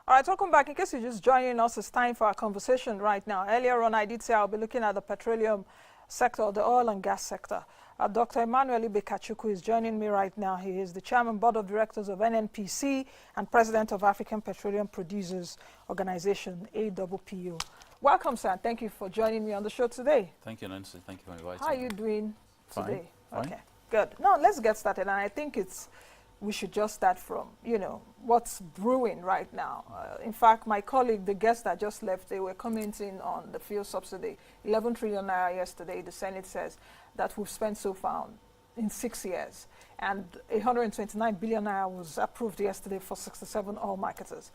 All right, welcome back. In case you're just joining us, it's time for our conversation right now. Earlier on, I did say I'll be looking at the petroleum sector, the oil and gas sector. Dr. Ibe Kachikwu is joining me right now. He is the Chairman, Board of Directors of NNPC and President of African Petroleum Producers Organization, APPO. Welcome, sir. Thank you for joining me on the show today. Thank you, Nancy. Thank you for inviting me. How are you doing today? Fine. Okay, good. Now, let's get started. And I think we should just start from, what's brewing right now. In fact, my colleague, the guest that just left, they were commenting on the fuel subsidy. 11 trillion naira yesterday, the Senate says that we've spent so far in 6 years. And 129 billion naira was approved yesterday for 67 oil marketers.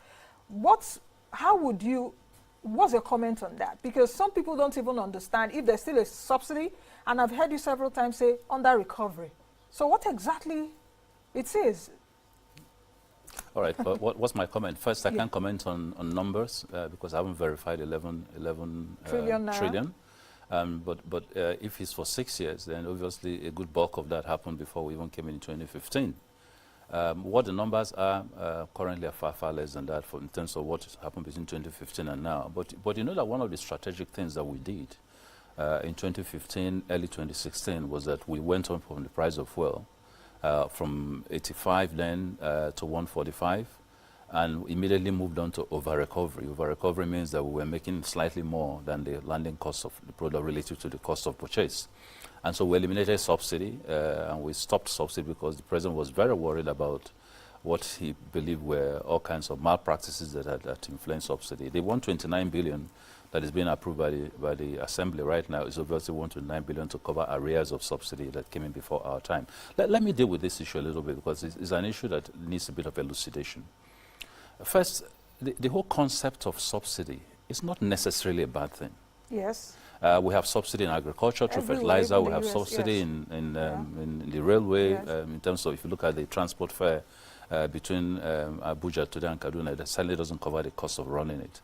What's your comment on that? Because some people don't even understand if there's still a subsidy, and I've heard you several times say under recovery. So what exactly it is? All right, but what's my comment? First, I can't comment on numbers because I haven't verified 11 trillion. But if it's for 6 years, then obviously a good bulk of that happened before we even came in 2015. What the numbers are currently are far, far less than that in terms of what happened between 2015 and now. But you know that one of the strategic things that we did in 2015, early 2016, was that we went on from the price of fuel from 85 then to 145, and immediately moved on to over-recovery. Over-recovery means that we were making slightly more than the landing cost of the product relative to the cost of purchase. And so we eliminated subsidy, and we stopped subsidy because the president was very worried about what he believed were all kinds of malpractices that influenced subsidy. The 129 billion that is being approved by the Assembly right now is obviously 129 billion to cover arrears of subsidy that came in before our time. Let me deal with this issue a little bit because it's an issue that needs a bit of elucidation. First, the whole concept of subsidy is not necessarily a bad thing. Yes. We have subsidy in agriculture through fertilizer. We have subsidy in the railway. In terms of, if you look at the transport fare between Abuja today and Kaduna, that certainly doesn't cover the cost of running it.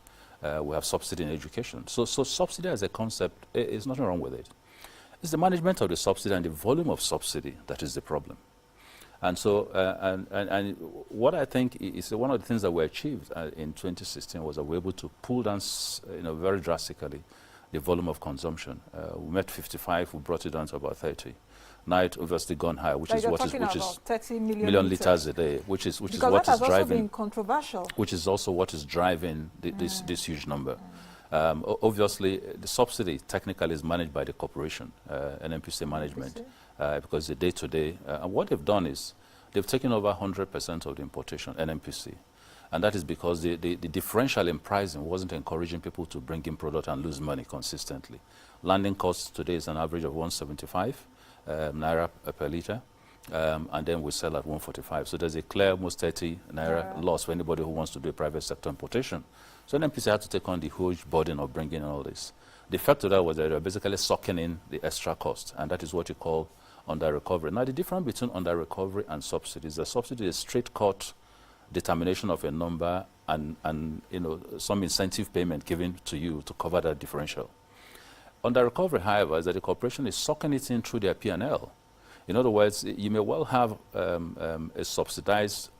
We have subsidy in education. So subsidy as a concept, is nothing wrong with it. It's the management of the subsidy and the volume of subsidy that is the problem. And so, and what I think is one of the things that we achieved in 2016 was that we were able to pull down, very drastically the volume of consumption. We met 55, we brought it down to about 30. Now it's obviously gone higher, which is 30 million liters a day, which is what is driving. Because that has also been controversial. Which is also what is driving this huge number. Obviously, the subsidy technically is managed by the corporation, NNPC management, because the day-to-day. And what they've done is they've taken over 100% of the importation, NNPC. And that is because the differential in pricing wasn't encouraging people to bring in product and lose money consistently. Landing costs today is an average of 175 naira per liter, and then we sell at 145. So there's a clear almost 30 naira loss for anybody who wants to do a private sector importation. So NNPC had to take on the huge burden of bringing in all this. The effect of that was that they were basically sucking in the extra cost, and that is what you call under recovery. Now the difference between under recovery and subsidy is that subsidy is straight cut determination of a number and some incentive payment given to you to cover that differential. Under recovery, however, is that the corporation is sucking it in through their P&L. In other words, you may well have a subsidized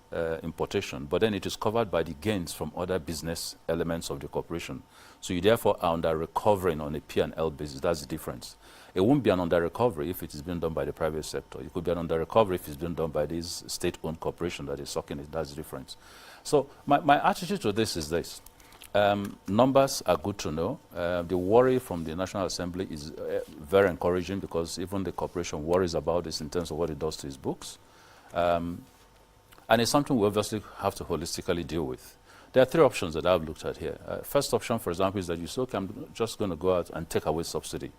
importation, but then it is covered by the gains from other business elements of the corporation. So you therefore are under recovering on a P&L basis. That's the difference. It won't be an under recovery if it is being done by the private sector. It could be an under recovery if it's being done by this state-owned corporation that is sucking it. That's the difference. So my attitude to this is this. Numbers are good to know. The worry from the National Assembly is very encouraging because even the corporation worries about this in terms of what it does to its books. And it's something we obviously have to holistically deal with. There are three options that I've looked at here. First option, for example, is that you say, okay, I'm just going to go out and take away subsidy.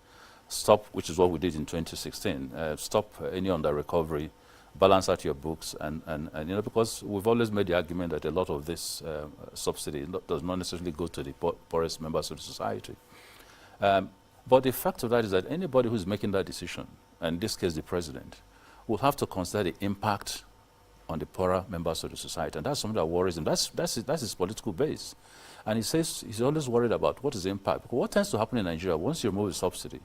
Stop, which is what we did in 2016. Stop any under recovery, balance out your books, and because we've always made the argument that a lot of this subsidy does not necessarily go to the poorest members of the society. But the fact of that is that anybody who's making that decision, and in this case the president, will have to consider the impact on the poorer members of the society, and that's something that worries him. That's his political base, and he says he's always worried about what is the impact. Because what tends to happen in Nigeria once you remove the subsidy,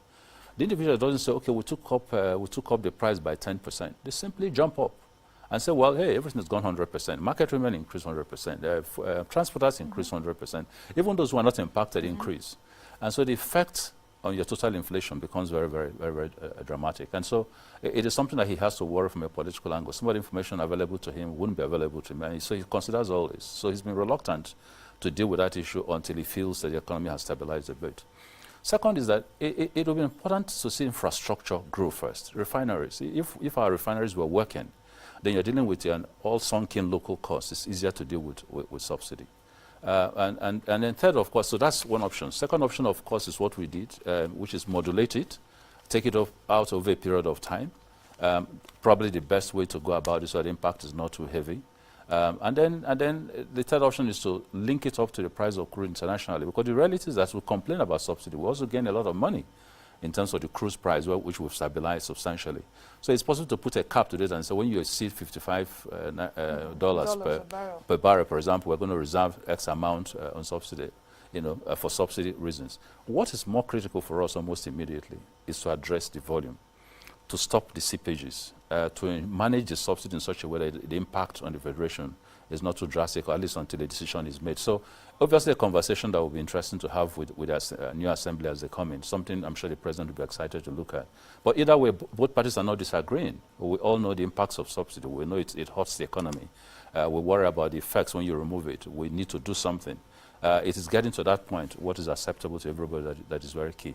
the individual doesn't say, okay, we took up the price by 10%. They simply jump up. and say, well, hey, everything has gone 100%. Market women increased 100%. Transporters increased 100%. Even those who are not impacted increase. And so the effect on your total inflation becomes very, very, very, very dramatic. And so it is something that he has to worry from a political angle. Some of the information available to him wouldn't be available to him. And so he considers all this. So he's been reluctant to deal with that issue until he feels that the economy has stabilized a bit. Second is that it will be important to see infrastructure grow first. Refineries. If our refineries were working, then you're dealing with an all sunk-in local cost. It's easier to deal with subsidy. And then third, of course, so that's one option. Second option, of course, is what we did, which is modulate it, take it out over a period of time. Probably the best way to go about it so the impact is not too heavy. And then the third option is to link it up to the price of crude internationally, because the reality is that we complain about subsidy. We also gain a lot of money in terms of the cruise price, which we've stabilized substantially. So it's possible to put a cap to this and say when you exceed $55 per barrel, for example, we're going to reserve X amount on subsidy, for subsidy reasons. What is more critical for us almost immediately is to address the volume, to stop the seepages, to manage the subsidy in such a way that the impact on the Federation is not too drastic, or at least until a decision is made. So obviously a conversation that will be interesting to have with new assembly as they come in, something I'm sure the President will be excited to look at. But either way, both parties are not disagreeing. We all know the impacts of subsidy. We know it hurts the economy. We worry about the effects when you remove it. We need to do something. It is getting to that point, what is acceptable to everybody, that is very key.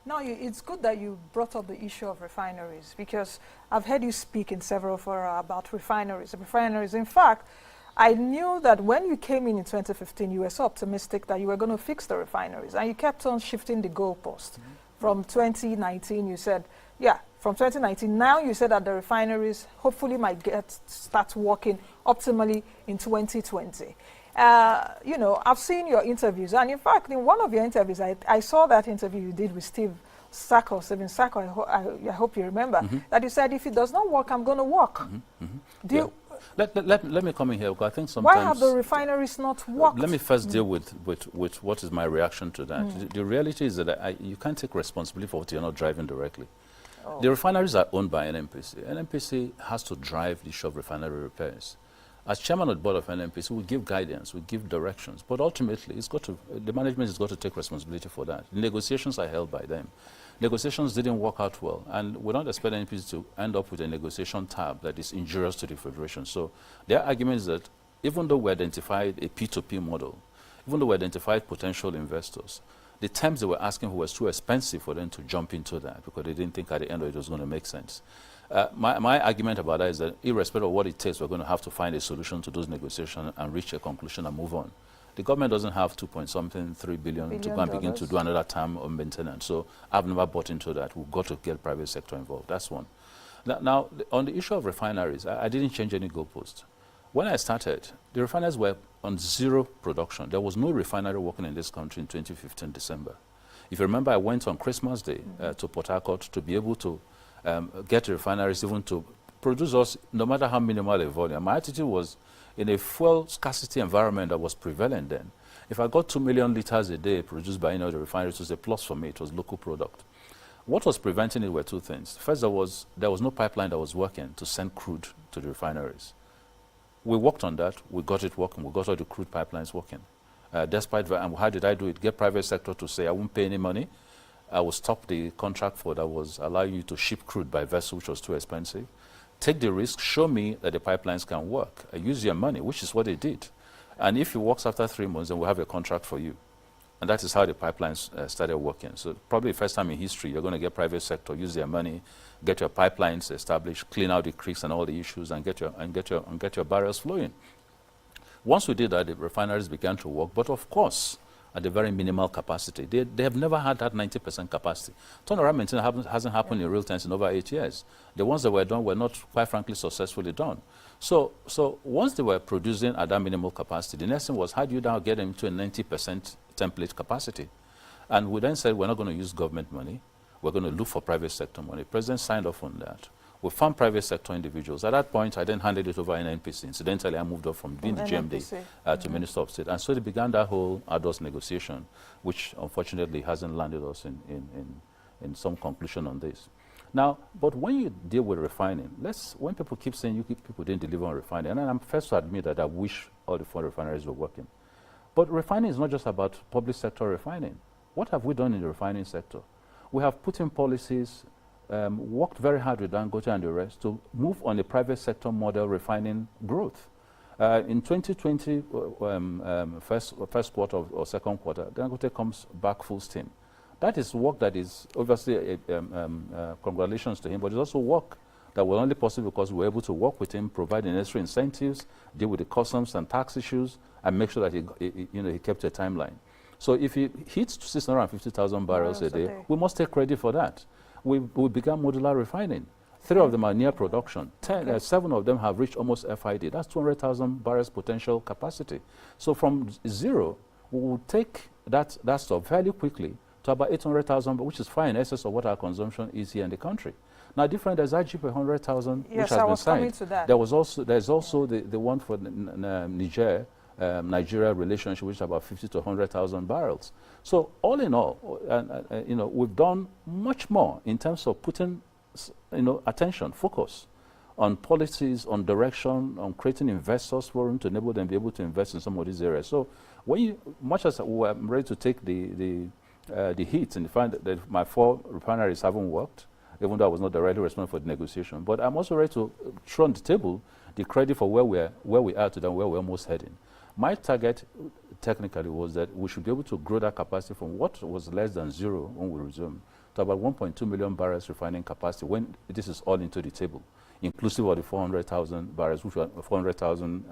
No, it's good that you brought up the issue of refineries, because I've heard you speak in several fora about refineries. In fact, I knew that when you came in 2015, you were so optimistic that you were going to fix the refineries, and you kept on shifting the goalpost. From 2019, you said, from 2019, now you said that the refineries hopefully might start working optimally in 2020. I've seen your interviews, and in fact, in one of your interviews, I saw that interview you did with Stephen Sacco, I hope you remember, that you said, if it does not work, I'm going to walk. Let me come in here, because I think sometimes... Why have the refineries not worked? Let me first deal with what is my reaction to that. The reality is that you can't take responsibility for what you're not driving directly. Oh. The refineries are owned by NNPC. NNPC has to drive the issue of refinery repairs. As chairman of the board of NNPC, we give guidance, we give directions, but ultimately the management has got to take responsibility for that. The negotiations are held by them. Negotiations didn't work out well, and we don't expect NNPC to end up with a negotiation tab that is injurious to the Federation. So their argument is that even though we identified a P2P model, even though we identified potential investors, the terms they were asking for was too expensive for them to jump into that, because they didn't think at the end of it was going to make sense. My argument about that is that irrespective of what it takes, we're going to have to find a solution to those negotiations and reach a conclusion and move on. The government doesn't have 3 billion to go and begin to do another term of maintenance. So I've never bought into that. We've got to get private sector involved. That's one. Now on the issue of refineries, I didn't change any goalpost. When I started, the refineries were on zero production. There was no refinery working in this country in 2015 December. If you remember, I went on Christmas Day to Port Harcourt to be able to get refineries even to produce us, no matter how minimal a volume. My attitude was, in a fuel scarcity environment that was prevalent then, if I got 2 million liters a day produced by any of the refineries, it was a plus for me. It was local product. What was preventing it were two things. First, there was no pipeline that was working to send crude to the refineries. We worked on that. We got it working. We got all the crude pipelines working. Despite that, and how did I do it? Get private sector to say, I won't pay any money. I will stop the contract for that was allowing you to ship crude by vessel, which was too expensive. Take the risk, show me that the pipelines can work. Use your money, which is what they did. And if it works after 3 months, then we'll have a contract for you. And that is how the pipelines started working. So probably the first time in history, you're going to get private sector, use their money, get your pipelines established, clean out the creeks and all the issues, and get your barrels flowing. Once we did that, the refineries began to work. But of course, at a very minimal capacity. They have never had that 90% capacity. Turnaround maintenance hasn't happened in real time in over 8 years. The ones that were done were not, quite frankly, successfully done. So once they were producing at that minimal capacity, the next thing was, how do you now get them to a 90% template capacity? And we then said, we're not going to use government money. We're going to look for private sector money. The President signed off on that. We found private sector individuals. At that point, I then handed it over in NPC. Incidentally, I moved up from being the GMD to Minister of State. And so they began that whole adult negotiation, which unfortunately hasn't landed us in some conclusion on this. Now, but when you deal with refining, when people keep saying people didn't deliver on refining, and I'm first to admit that I wish all the 4 refineries were working. But refining is not just about public sector refining. What have we done in the refining sector? We have put in policies, worked very hard with Dangote and the rest to move on a private sector model refining growth. In 2020, first quarter or second quarter, Dangote comes back full steam. That is work that is obviously, congratulations to him, but it's also work that was only possible because we were able to work with him, provide the necessary incentives, deal with the customs and tax issues, and make sure that he kept a timeline. So if he hits 650,000 barrels a day, we must take credit for that. We began modular refining. 3 of them are near production. 7 of them have reached almost FID. That's 200,000 barrels potential capacity. So from 0, we will take that stuff fairly quickly to about 800,000, which is far in excess of what our consumption is here in the country. Now, there's IGP 100,000, which has been signed. Coming to that. There's also the one for Nigeria relationship, which is about 50 to 100,000 barrels. So all in all, we've done much more in terms of putting, attention, focus on policies, on direction, on creating investors forum to enable them to be able to invest in some of these areas. So much as we're ready to take the heat and find that my 4 refineries haven't worked, even though I was not directly responsible for the negotiation. But I'm also ready to throw on the table the credit for where we are today and where we're almost heading. My target, technically, was that we should be able to grow that capacity from what was less than 0 when we resumed to about 1.2 million barrels refining capacity when this is all into the table, inclusive of the 400,000 barrels, which are 400,000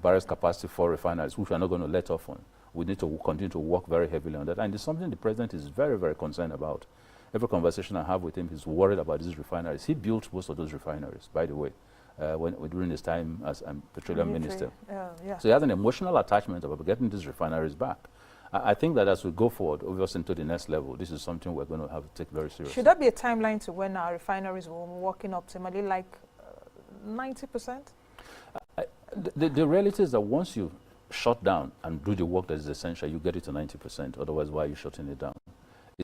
barrels capacity for refineries, which we're not going to let off on. We need to continue to work very heavily on that. And it's something the president is very, very concerned about. Every conversation I have with him, he's worried about these refineries. He built most of those refineries, by the way, during his time as petroleum minister. Yeah. So he has an emotional attachment about getting these refineries back. I think that as we go forward, obviously into the next level, this is something we're going to have to take very seriously. Should there be a timeline to when our refineries will be working optimally, like 90%? The reality is that once you shut down and do the work that is essential, you get it to 90%. Otherwise, why are you shutting it down?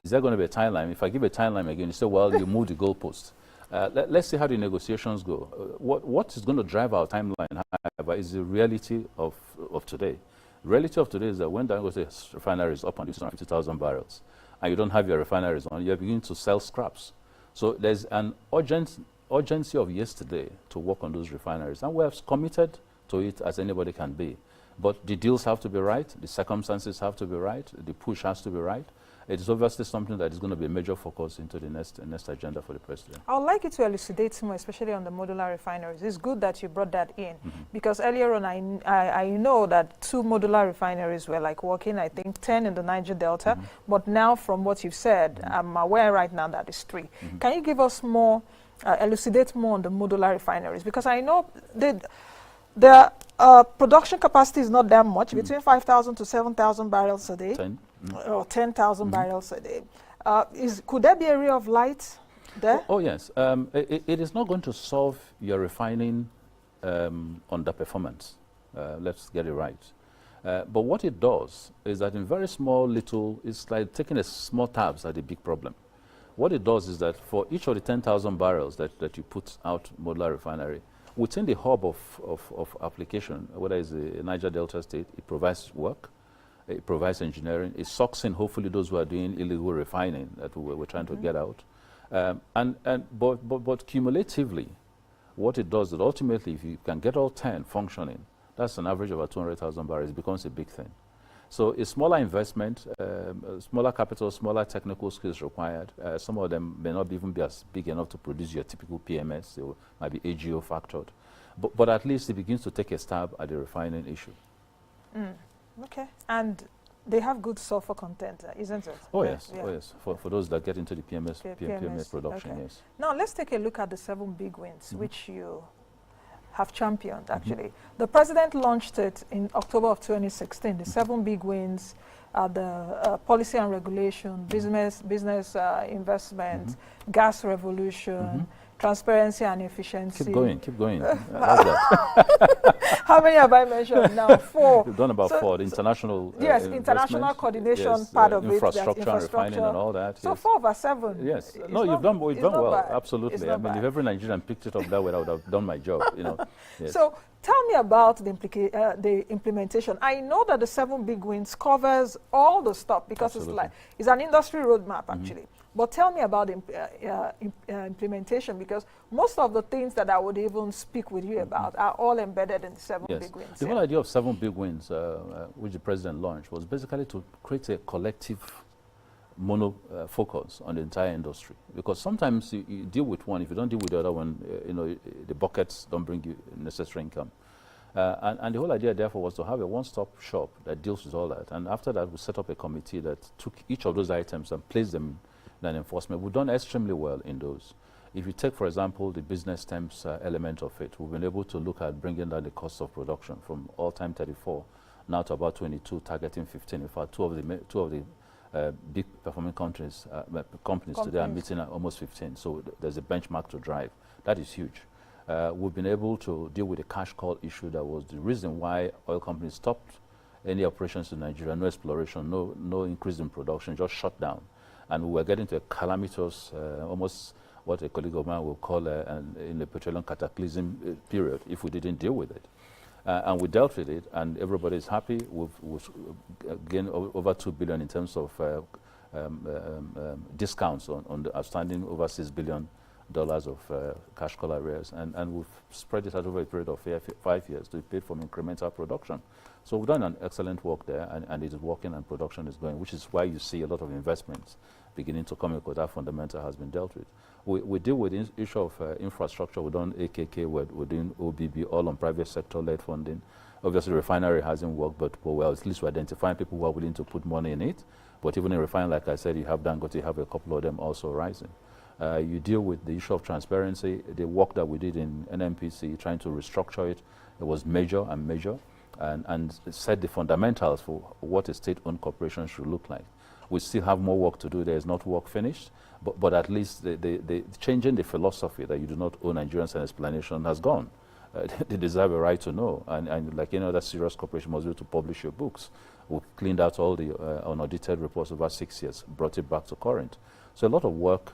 Is there going to be a timeline? If I give a timeline again, you say, well, you move the goalpost. Let's see how the negotiations go. What is going to drive our timeline, however, is the reality of today. The reality of today is that when Dangote refinery is up on 250,000 barrels, and you don't have your refineries on, you're beginning to sell scraps. So there's an urgency of yesterday to work on those refineries, and we have committed to it as anybody can be. But the deals have to be right, the circumstances have to be right, the push has to be right. It is obviously something that is going to be a major focus into the next agenda for the president. I would like you to elucidate more, especially on the modular refineries. It's good that you brought that in, because earlier on I know that 2 modular refineries were working, I think 10 in the Niger Delta, but now from what you've said, I'm aware right now that it's 3. Can you give us more, elucidate more on the modular refineries? Because I know the production capacity is not that much, between 5,000 to 7,000 barrels a day. 10. Or 10,000 barrels a day. Could there be a ray of light there? Oh yes. It is not going to solve your refining underperformance. Let's get it right. But what it does is that in very small it's like taking a small tabs at a big problem. What it does is that for each of the 10,000 barrels that you put out modular refinery, within the hub of application, whether it's the Niger Delta State, it provides work. It provides engineering. It sucks in, hopefully, those who are doing illegal refining that we're trying to get out. But cumulatively, what it does is ultimately, if you can get all 10 functioning, that's an average of about 200,000 barrels. It becomes a big thing. So a smaller investment, smaller capital, smaller technical skills required. Some of them may not even be as big enough to produce your typical PMS. They might be AGO factored. But at least it begins to take a stab at the refining issue. Okay, and they have good sulfur content, isn't it? Oh yes, yeah. Oh yes. For those that get into the PMS production, okay. Yes. Now let's take a look at the 7 big wins, which you have championed. Actually, the president launched it in October of 2016. The 7 big wins are the policy and regulation, business investment, gas revolution. Transparency and efficiency. Keep going. How many have I mentioned now? 4. You've done about 4. The international yes, international coordination, yes, part of infrastructure, it. Infrastructure and refining and all that. So yes. 4 over 7. Yes. No, you've done well. Bad. Absolutely. I mean, if every Nigerian picked it up that way, I would have done my job. Yes. So tell me about the implementation. I know that the 7 big wins covers all the stuff because it's an industry roadmap actually. But tell me about implementation, because most of the things that I would even speak with you about are all embedded in the 7 big wins. The whole idea of 7 big wins, which the president launched, was basically to create a collective focus on the entire industry. Because sometimes you deal with one, if you don't deal with the other one, the buckets don't bring you necessary income. And the whole idea, therefore, was to have a one-stop shop that deals with all that. And after that, we set up a committee that took each of those items and placed them in enforcement. We've done extremely well in those. If you take, for example, the business terms element of it, we've been able to look at bringing down the cost of production from all-time 34 now to about 22, targeting 15. In fact, two of the big performing companies today are meeting at almost 15. So there's a benchmark to drive. That is huge. We've been able to deal with the cash call issue that was the reason why oil companies stopped any operations in Nigeria, no exploration, no increase in production, just shut down. And we were getting to a calamitous, almost what a colleague of mine will call in the petroleum cataclysm period if we didn't deal with it. And we dealt with it, and everybody is happy. We've gained over 2 billion in terms of discounts on the outstanding over $6 billion of cash call arrears, and we've spread it out over a period of 5 years to be paid from incremental production. So we've done an excellent work there, and it is working and production is going, which is why you see a lot of investments beginning to come in, because that fundamental has been dealt with. We deal with the issue of infrastructure. We've done AKK, we're doing OBB, all on private sector-led funding. Obviously, refinery hasn't worked, but well, at least we're identifying people who are willing to put money in it. But even in refinery, like I said, you have Dangote, you have a couple of them also rising. You deal with the issue of transparency. The work that we did in NNPC, trying to restructure it, it was major and set the fundamentals for what a state-owned corporation should look like. We still have more work to do. There is not work finished, but at least the changing the philosophy that you do not owe Nigerians an explanation has gone. They deserve a right to know, and like any other serious corporation must be able to publish your books. We cleaned out all the unaudited reports over 6 years, brought it back to current. So a lot of work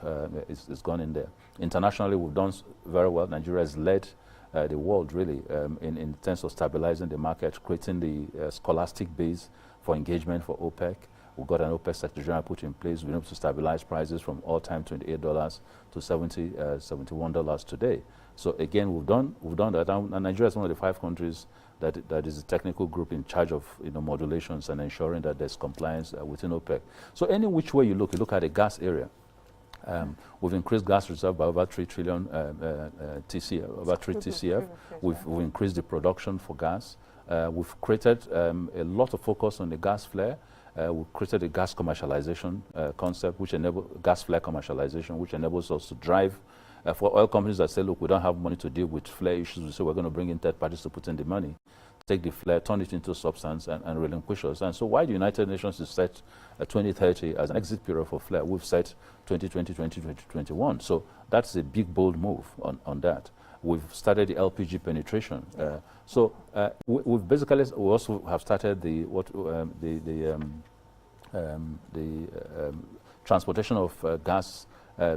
is gone in there. Internationally, we've done very well. Nigeria has led the world, really, in terms of stabilizing the market, creating the scholastic base for engagement for OPEC. We've got an OPEC Secretary General put in place. We've been able to stabilize prices from all-time $28 to $71 today. So again, we've done that. And Nigeria is one of the 5 countries that is a technical group in charge of modulations and ensuring that there's compliance within OPEC. So any which way you look at the gas area. We've increased gas reserve by over 3 trillion TCF, about 3 TCF. We've increased the production for gas. We've created a lot of focus on the gas flare. We've created a gas commercialization concept, which enables gas flare commercialization, which enables us to drive for oil companies that say, look, we don't have money to deal with flare issues, we say we're going to bring in third parties to put in the money, take the flare, turn it into substance, and relinquish us. And so why the United Nations is set 2030 as an exit period for flare, we've set 2020, 2021. So that's a big, bold move on that. We've started the LPG penetration. We've basically, we also have started the transportation of gas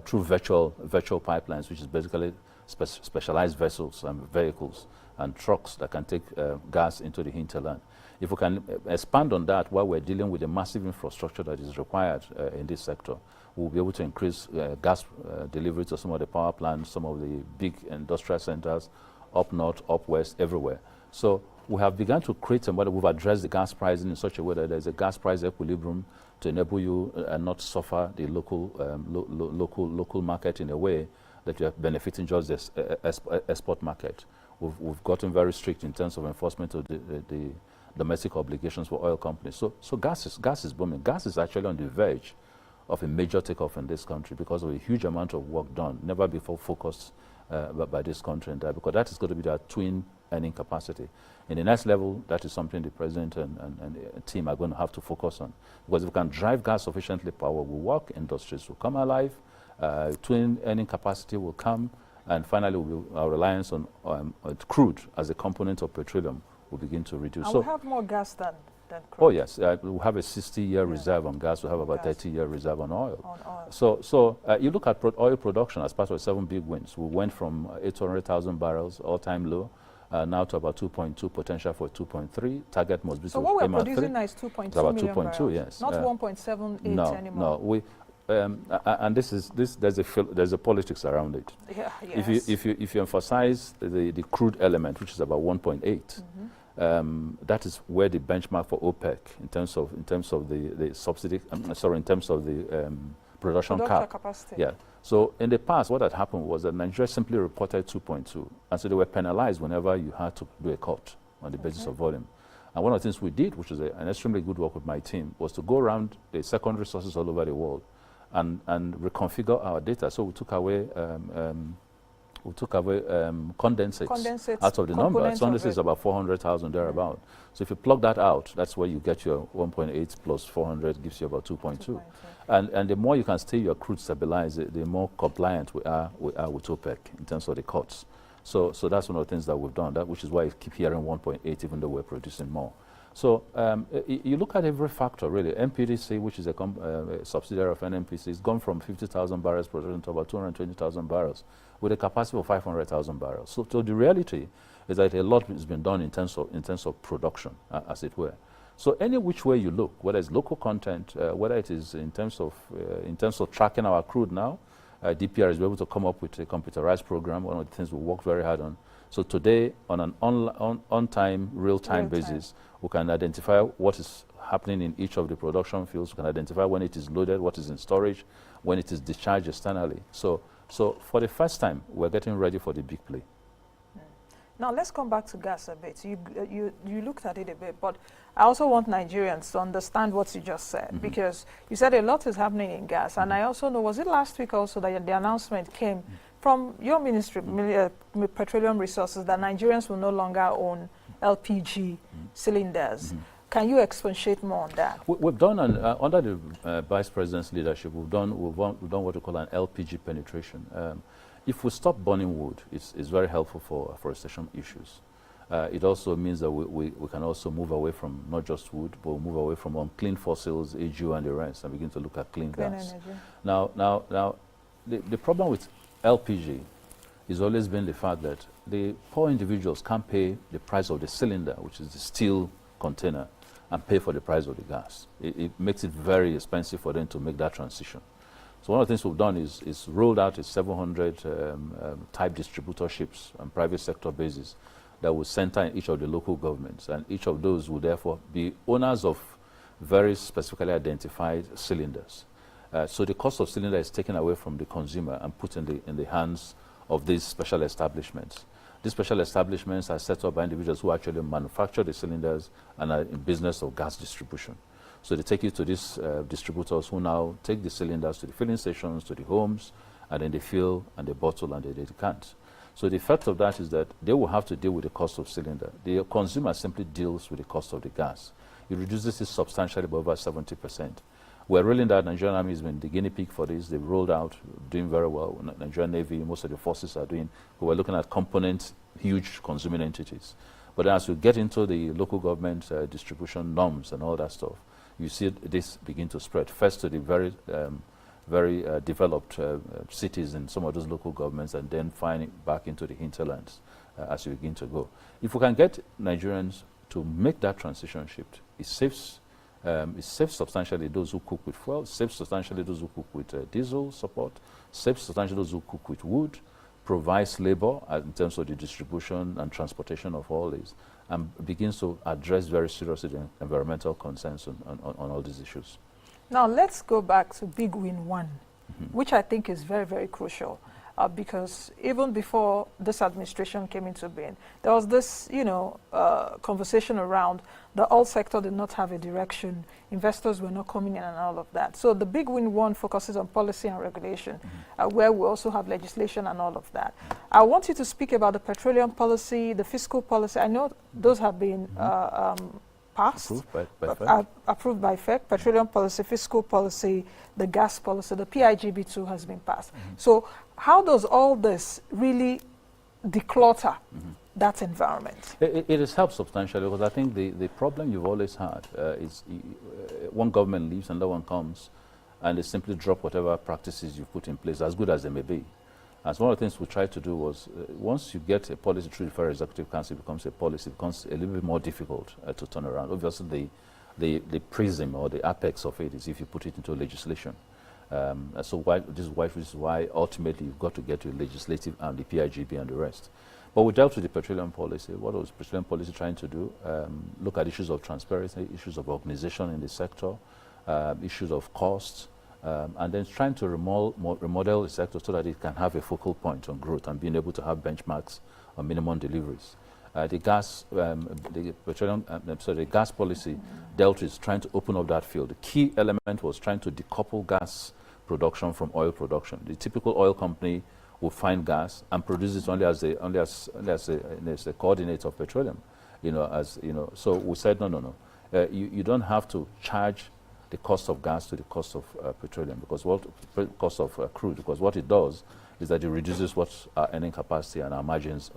through virtual pipelines, which is basically specialized vessels and vehicles and trucks that can take gas into the hinterland. If we can expand on that while we're dealing with the massive infrastructure that is required in this sector, we'll be able to increase gas delivery to some of the power plants, some of the big industrial centers, up north, up west, everywhere. So we have begun to create some, we've addressed the gas pricing in such a way that there's a gas price equilibrium to enable you not suffer the local market in a way that you're benefiting just the export market. We've gotten very strict in terms of enforcement of the domestic obligations for oil companies. So gas is booming. Gas is actually on the verge of a major takeoff in this country because of a huge amount of work done, never before focused by this country and that, because that is going to be their twin earning capacity. In the next level, that is something the president and the team are going to have to focus on. Because if we can drive gas sufficiently, power will work, industries will come alive, twin earning capacity will come, and finally our reliance on crude as a component of petroleum will begin to reduce. And so we have more gas than crude. Oh yes, we have a 60-year reserve on gas. We have about 30-year reserve on oil. So you look at oil production as part of 7 big wins. We went from 800,000 barrels, all-time low, now to about 2.2, potential for 2.3. Target must be so what we're producing now is 2.2 about million 2.2, barrels, yes. not 1.78 anymore. No, we. And there's a politics around it. Yeah, yes. If you emphasize the crude element, which is about 1.8, that is where the benchmark for OPEC in terms of the subsidy. In terms of the production cap. Capacity. Yeah. So in the past, what had happened was that Nigeria simply reported 2.2, and so they were penalized whenever you had to do a cut on the basis of volume. And one of the things we did, which is an extremely good work with my team, was to go around the secondary sources all over the world and reconfigure our data. So we took away condensates out of the number. So this is about 400,000 thereabout. So if you plug that out, that's where you get your 1.8 plus 400 gives you about 2.2. And the more you can stay your crude stabilized, the more compliant we are with OPEC in terms of the cuts. So that's one of the things that we've done, which is why you keep hearing 1.8 even though we're producing more. So you look at every factor, really. MPDC, which is a subsidiary of NNPC, has gone from 50,000 barrels production to about 220,000 barrels with a capacity of 500,000 barrels. So the reality is that a lot has been done in terms of production, as it were. So any which way you look, whether it's local content, whether it is in terms of tracking our crude now, DPR is able to come up with a computerized program, one of the things we work very hard on. So today, on an on-time, real-time basis, we can identify what is happening in each of the production fields. We can identify when it is loaded, what is in storage, when it is discharged externally. So for the first time, we're getting ready for the big play. Now let's come back to gas a bit. You looked at it a bit, but I also want Nigerians to understand what you just said, because you said a lot is happening in gas, and I also know, was it last week also that the announcement came from your ministry, Petroleum Resources, that Nigerians will no longer own LPG cylinders. Can you expatiate more on that? We've done, under the Vice President's leadership, we've done what we call an LPG penetration. If we stop burning wood, it's very helpful for afforestation issues. It also means that we can also move away from not just wood, but move away from unclean fossils, AGU and the rest, and begin to look at clean gas. Energy. Now, the problem with LPG has always been the fact that the poor individuals can't pay the price of the cylinder, which is the steel container, and pay for the price of the gas. It makes it very expensive for them to make that transition. So one of the things we've done is rolled out a 700 type distributorships on private sector basis that will center in each of the local governments, and each of those will therefore be owners of very specifically identified cylinders. So the cost of cylinder is taken away from the consumer and put in the hands of these special establishments. These special establishments are set up by individuals who actually manufacture the cylinders and are in business of gas distribution. So they take you to these distributors who now take the cylinders to the filling stations, to the homes, and then they fill and they bottle and they decant. So the effect of that is that they will have to deal with the cost of cylinder. The consumer simply deals with the cost of the gas. It reduces it substantially by over 70%. We're rolling that. Nigerian Army has been the guinea pig for this. They've rolled out, doing very well. Nigerian Navy, most of the forces are doing. We're looking at component, huge consuming entities. But as we get into the local government distribution norms and all that stuff, you see this begin to spread. First to the very developed cities and some of those local governments, and then finding back into the hinterlands as you begin to go. If we can get Nigerians to make that transition shift, it saves substantially those who cook with fuel, saves substantially those who cook with diesel support, saves substantially those who cook with wood, provides labor in terms of the distribution and transportation of all these, and begins to address very seriously the environmental concerns on all these issues. Now let's go back to Big Win 1, which I think is very, very crucial. Because even before this administration came into being, there was this, conversation around the oil sector did not have a direction, investors were not coming in and all of that. So the Big Win 1 focuses on policy and regulation, where we also have legislation and all of that. I want you to speak about the petroleum policy, the fiscal policy. I know those have been passed, approved by FEC, petroleum policy, fiscal policy, the gas policy, the PIGB2 has been passed. So how does all this really declutter that environment? It has helped substantially, because I think the problem you've always had is one government leaves, another one comes, and they simply drop whatever practices you've put in place, as good as they may be. And so one of the things we tried to do was, once you get a policy through the Federal Executive Council, it becomes a policy, it becomes a little bit more difficult to turn around. Obviously, the prism or the apex of it is if you put it into legislation. So this is why ultimately you've got to get to legislative and the PIGB and the rest. But we dealt with the petroleum policy. What was petroleum policy trying to do? Look at issues of transparency, issues of organization in the sector, issues of costs, and then trying to remodel the sector so that it can have a focal point on growth and being able to have benchmarks on minimum deliveries. The gas policy dealt with trying to open up that field. The key element was trying to decouple gas production from oil production. The typical oil company will find gas and produce it only as a coordinate of petroleum, So we said no. You don't have to charge the cost of gas to the cost of petroleum, because cost of crude, because what it does is that it reduces what our earning capacity and our margins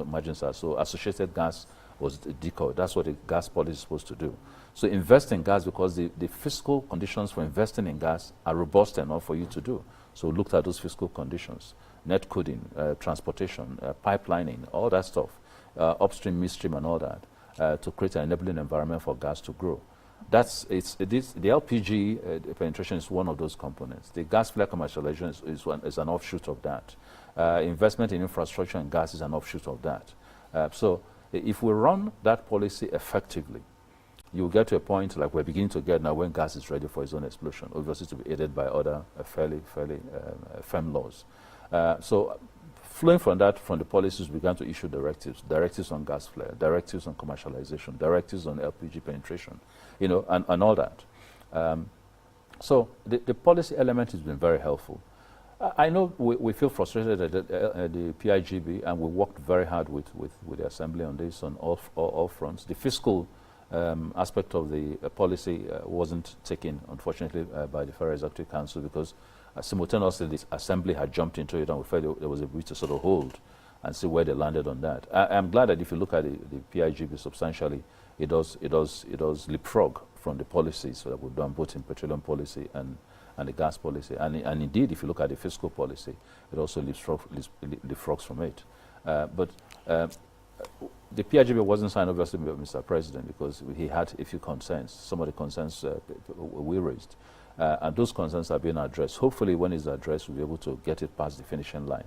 are. So associated gas was decoyed. That's what the gas policy is supposed to do. So invest in gas, because the fiscal conditions for investing in gas are robust enough for you to do. So we looked at those fiscal conditions, net coding, transportation, pipelining, all that stuff, upstream, midstream, and all that, to create an enabling environment for gas to grow. The LPG penetration is one of those components. The gas flare commercialization is an offshoot of that. Investment in infrastructure and gas is an offshoot of that. So if we run that policy effectively, you'll get to a point like we're beginning to get now, when gas is ready for its own explosion, obviously to be aided by other fairly firm laws. So flowing from that, from the policies, we began to issue directives on gas flare, directives on commercialization, directives on LPG penetration, and all that. So the policy element has been very helpful. I know we feel frustrated at the PIGB, and we worked very hard with the Assembly on this on all fronts. The fiscal aspect of the policy wasn't taken, unfortunately, by the Federal Executive Council, because simultaneously the Assembly had jumped into it, and we felt there was a bit to sort of hold and see where they landed on that. I'm glad that if you look at the PIGB substantially, it does leapfrog from the policies that we've done, both in petroleum policy and the gas policy. And indeed, if you look at the fiscal policy, it also leapfrogs from it. But the PIGB wasn't signed, obviously, by Mr. President, because he had a few concerns. Some of the concerns we raised. And those concerns are being addressed. Hopefully, when it's addressed, we'll be able to get it past the finishing line.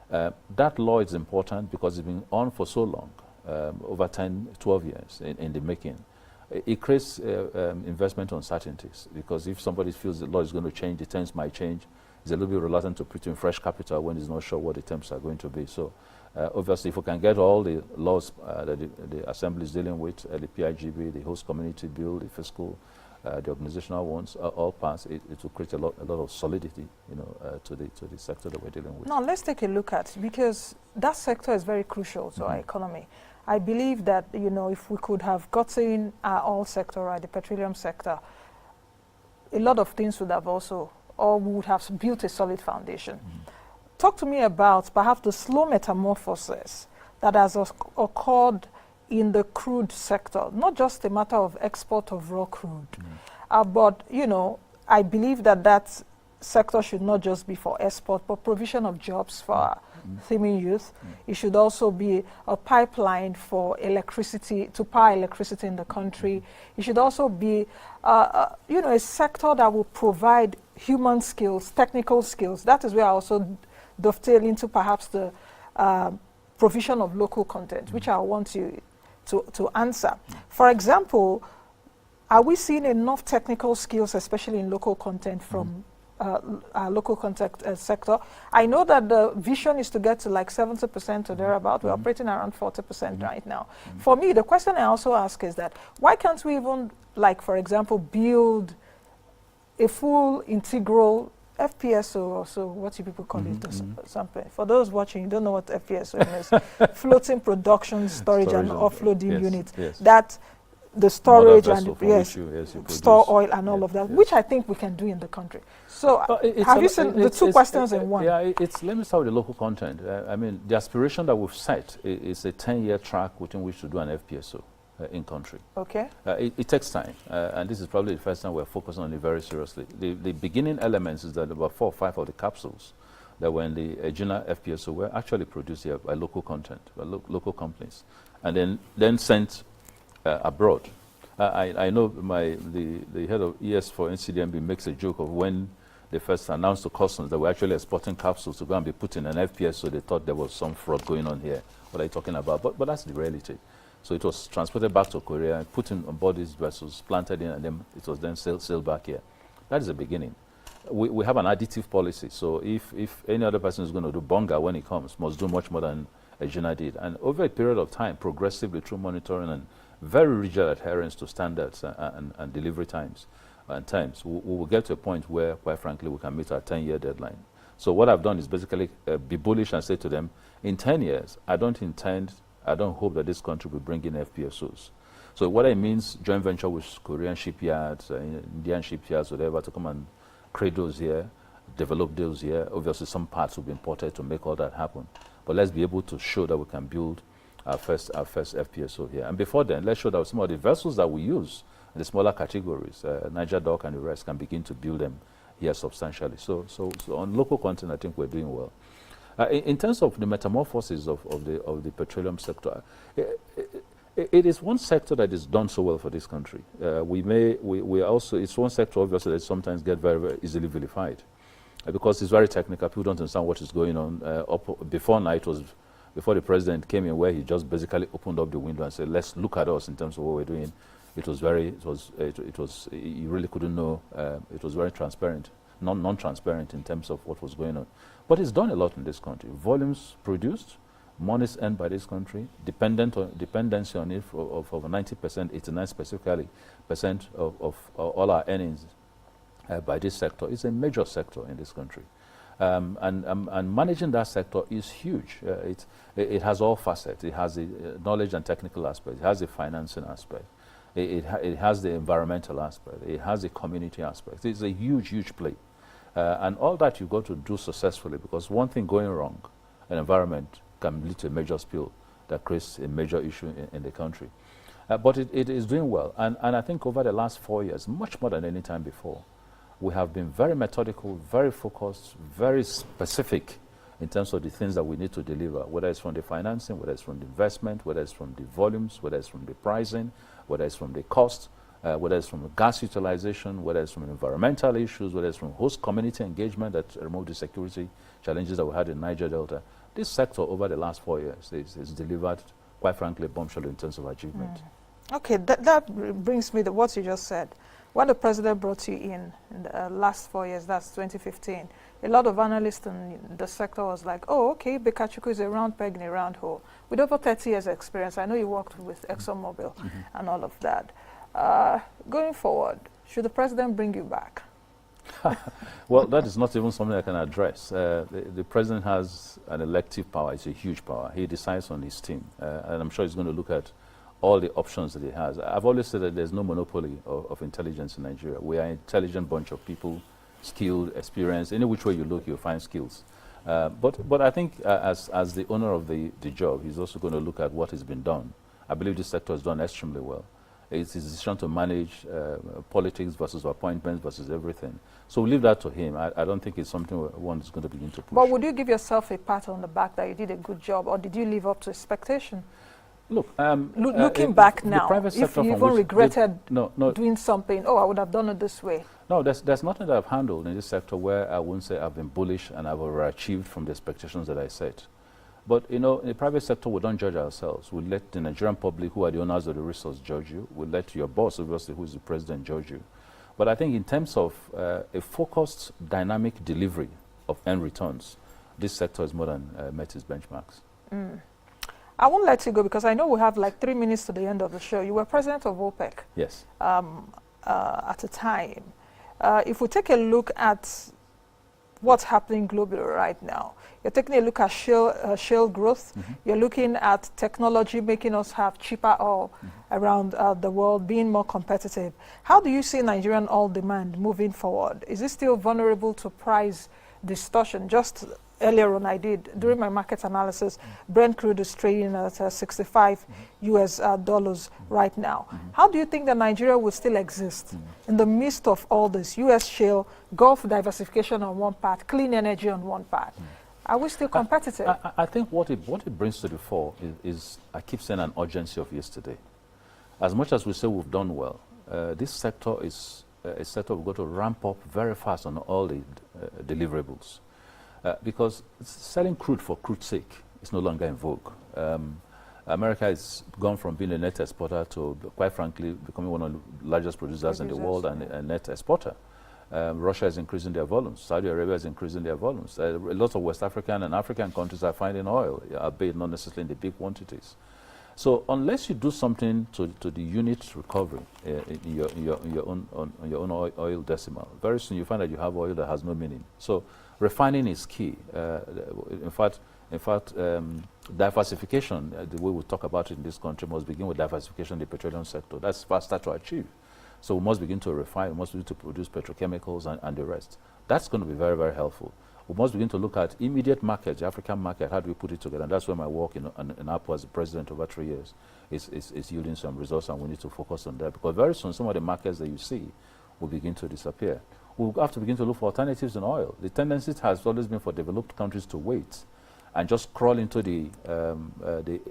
That law is important because it's been on for so long, over 10, 12 years in the making. It creates investment uncertainties, because if somebody feels the law is going to change, the terms might change, it's a little bit reluctant to put in fresh capital when he's not sure what the terms are going to be. So obviously, if we can get all the laws that the Assembly is dealing with, the PIGB, the host community bill, the fiscal, the organizational ones, all passed, it will create a lot of solidity, to the sector that we're dealing with. Now let's take a look at, because that sector is very crucial to our economy. I believe that, if we could have gotten our oil sector, right, the petroleum sector, a lot of things would have would have built a solid foundation. Talk to me about perhaps the slow metamorphosis that has occurred in the crude sector, not just a matter of export of raw crude, but, I believe that sector should not just be for export, but provision of jobs for our teeming youth. It should also be a pipeline for electricity, to power electricity in the country. It should also be, a sector that will provide human skills, technical skills. That is where I also dovetail into perhaps the provision of local content, which I want you to answer. For example, are we seeing enough technical skills, especially in local content, from our local content sector? I know that the vision is to get to like 70% or thereabout. We're operating around 40% right now. For me, the question I also ask is that, why can't we even, like, for example, build a full integral FPSO, or so what you people call it, something. For those watching, you don't know what FPSO is. Floating production, storage and offloading unit. Yes. That the storage and yes, store oil and all of that, which I think we can do in the country. So have you seen the two questions in one? Yeah, let me start with the local content. I mean, the aspiration that we've set is a 10-year track within which to do an FPSO in country. Okay. It takes time, and this is probably the first time we're focusing on it very seriously. The beginning elements is that about 4 or 5 of the capsules that were in the Egina FPSO were actually produced here by local content, by local companies, and then sent abroad. I know the head of ES for NCDMB makes a joke of when they first announced to customs that we're actually exporting capsules to go and be put in an FPSO, they thought there was some fraud going on here. What are you talking about? But that's the reality. So it was transported back to Korea and put in on board these vessels, planted in, and then it was then sailed back here. That is the beginning. We have an additive policy. So if any other person is going to do bonga when it comes, must do much more than Egina did. And over a period of time, progressively through monitoring and very rigid adherence to standards and delivery times, we will get to a point where, quite frankly, we can meet our 10-year deadline. So what I've done is basically be bullish and say to them, in 10 years, I don't hope that this country will bring in FPSOs. So what it means, joint venture with Korean shipyards, Indian shipyards, whatever, to come and create those here, develop those here. Obviously, some parts will be imported to make all that happen. But let's be able to show that we can build our first FPSO here. And before then, let's show that some of the vessels that we use in the smaller categories, Niger Dock and the rest, can begin to build them here substantially. So on local content, I think we're doing well. In terms of the metamorphosis of the petroleum sector, it is one sector that is done so well for this country. We also, it's one sector obviously that sometimes get very, very easily vilified because it's very technical. People don't understand what is going on. Before the president came in, where he just basically opened up the window and said, let's look at us in terms of what we're doing. You really couldn't know. It was very transparent, non-transparent in terms of what was going on. But it's done a lot in this country. Volumes produced, monies earned by this country, dependency on it of over 90%, 89 specifically, percent of all our earnings by this sector. It's a major sector in this country. And managing that sector is huge. It has all facets. It has the knowledge and technical aspect. It has the financing aspect. It has the environmental aspect. It has the community aspect. It's a huge, huge play. And all that you've got to do successfully, because one thing going wrong, an environment can lead to a major spill that creates a major issue in the country. But it is doing well. And I think over the last 4 years, much more than any time before, we have been very methodical, very focused, very specific in terms of the things that we need to deliver, whether it's from the financing, whether it's from the investment, whether it's from the volumes, whether it's from the pricing, whether it's from the cost, whether it's from gas utilization, whether it's from environmental issues, whether it's from host community engagement that remove the security challenges that we had in Niger Delta. This sector over the last 4 years is delivered, quite frankly, bombshell in terms of achievement. Okay, that brings me to what you just said. When the president brought you in the last 4 years, that's 2015, a lot of analysts in the sector was like, oh, okay, Ibe Kachikwu is a round peg in a round hole. With over 30 years experience, I know you worked with ExxonMobil and all of that. Going forward, should the president bring you back? Well, that is not even something I can address. The president has an elective power. It's a huge power. He decides on his team, and I'm sure he's going to look at all the options that he has. I've always said that there's no monopoly of intelligence in Nigeria. We are an intelligent bunch of people, skilled, experienced. Any which way you look, you'll find skills. But I think as the owner of the job, he's also going to look at what has been done. I believe this sector has done extremely well. It's his decision to manage politics versus appointments versus everything. So we leave that to him. I don't think it's something one is going to begin to push. But would you give yourself a pat on the back that you did a good job, or did you live up to expectation? Look, looking back now, if you even regretted no, doing something, oh, I would have done it this way. No, there's nothing that I've handled in this sector where I wouldn't say I've been bullish and I've overachieved from the expectations that I set. But, you know, in the private sector, we don't judge ourselves. We let the Nigerian public, who are the owners of the resource, judge you. We let your boss, obviously, who is the president, judge you. But I think in terms of a focused, dynamic delivery of end returns, this sector has more than met its benchmarks. I won't let you go because I know we have like 3 minutes to the end of the show. You were president of OPEC. Yes. At a time. If we take a look at what's happening globally right now. You're taking a look at shale growth. You're looking at technology making us have cheaper oil around the world, being more competitive. How do you see Nigerian oil demand moving forward? Is it still vulnerable to price distortion? Just earlier on I did, during my market analysis, Brent crude is trading at $65 US dollars right now. How do you think that Nigeria will still exist in the midst of all this? US shale, Gulf diversification on one part, clean energy on one part. Are we still competitive? I think what it brings to the fore is, I keep saying, an urgency of yesterday. As much as we say we've done well, this sector is a sector we've got to ramp up very fast on all the deliverables. Because selling crude for crude's sake is no longer in vogue. America has gone from being a net exporter to, quite frankly, becoming one of the largest producers in the world and a net exporter. Russia is increasing their volumes. Saudi Arabia is increasing their volumes. A lot of West African and African countries are finding oil, albeit not necessarily in the big quantities. So unless you do something to the unit recovery in your own oil decimal, very soon you find that you have oil that has no meaning. So refining is key. In fact, diversification, the way we talk about it in this country, must begin with diversification in the petroleum sector. That's faster to achieve. So we must begin to refine, we must begin to produce petrochemicals and the rest. That's going to be very, very helpful. We must begin to look at immediate markets, the African market, how do we put it together? And that's where my work in APO as the president over 3 years is yielding some results, and we need to focus on that. Because very soon, some of the markets that you see will begin to disappear. We'll have to begin to look for alternatives in oil. The tendency has always been for developed countries to wait and just crawl into the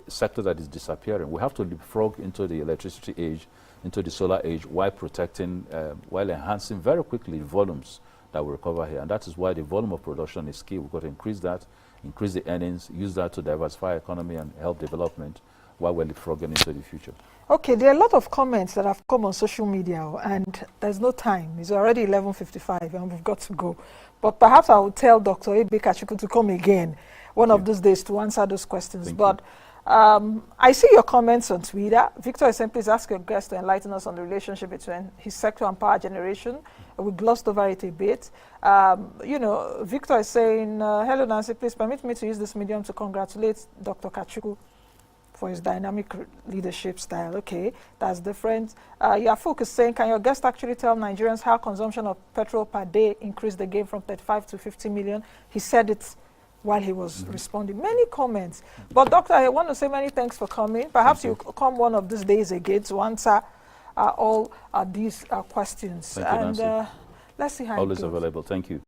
sector that is disappearing. We have to leapfrog into the electricity age, into the solar age, while protecting, while enhancing very quickly volumes that will recover here. And that is why the volume of production is key. We've got to increase that, increase the earnings, use that to diversify economy and help development while we're leapfrogging into the future. Okay, there are a lot of comments that have come on social media, and there's no time. It's already 11:55 and we've got to go. But perhaps I will tell Dr. Ibe Kachikwu to come again one of those days to answer those questions. But I see your comments on Twitter. Victor is saying, please ask your guest to enlighten us on the relationship between his sector and power generation. We glossed over it a bit. You know, Victor is saying, hello Nancy, please permit me to use this medium to congratulate Dr. Kachikwu for his dynamic leadership style. Okay, that's different. Yafuk is saying, can your guest actually tell Nigerians how consumption of petrol per day increased the gain from 35 to 50 million? He said it while he was responding. Many comments. But Doctor, I want to say many thanks for coming. Perhaps you come one of these days again to answer all these questions. Thank you, Nancy. Let's see how Always it goes. available. Thank you.